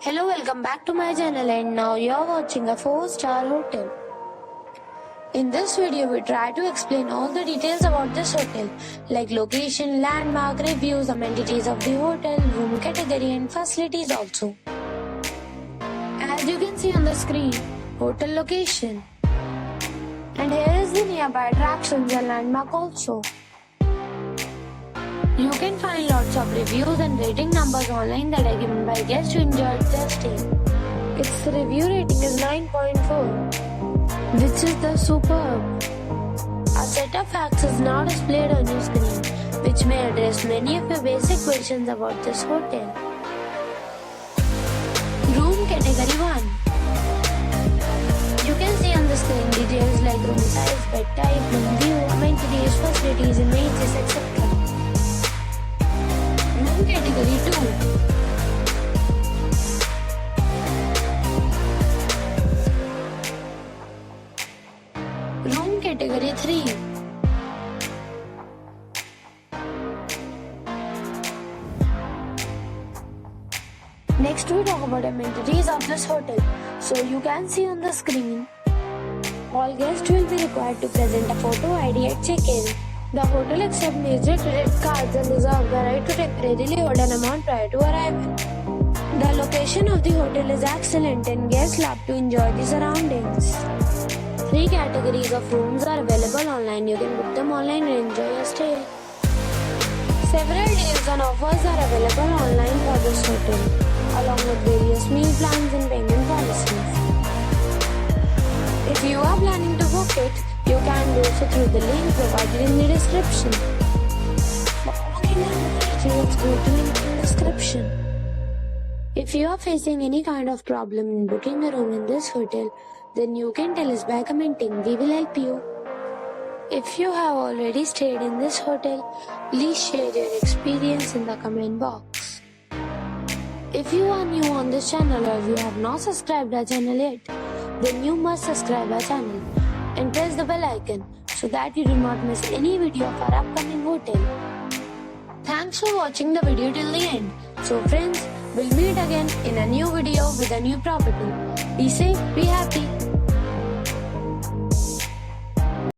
Hello, welcome back to my channel, and now you're watching a 4-star hotel. In this video, we try to explain all the details about this hotel, like location, landmark, reviews, amenities of the hotel, room category and facilities also. As you can see on the screen, hotel location. And here is the nearby attractions and landmark also. You can find lots of reviews and rating numbers online that are given by guests who enjoyed their stay. Its review rating is 9.4, which is the superb. A set of facts is now displayed on your screen, which may address many of your basic questions about this hotel. Room category 1. You can see on the screen details like room size, bed type, room view, amenities, facilities, images, etc. Room category 2. Room category 3. Next we talk about amenities of this hotel. So you can see on the screen, all guests will be required to present a photo ID at check-in. The hotel accepts major credit cards and reserves the right to temporarily hold an amount prior to arrival. The location of the hotel is excellent and guests love to enjoy the surroundings. 3 categories of rooms are available online. You can book them online and enjoy your stay. Several deals and offers are available online for this hotel, along with various meal plans and payment policies. If you are planning to book it, you can do so through the link provided in the description. For booking and details, go to link in the description. If you are facing any kind of problem in booking a room in this hotel, then you can tell us by commenting. We will help you. If you have already stayed in this hotel, please share your experience in the comment box. If you are new on this channel or you have not subscribed our channel yet, then you must subscribe our channel and press the bell icon so that you do not miss any video of our upcoming hotel. Thanks for watching the video till the end. So friends, we'll meet again in a new video with a new property. Be safe, be happy.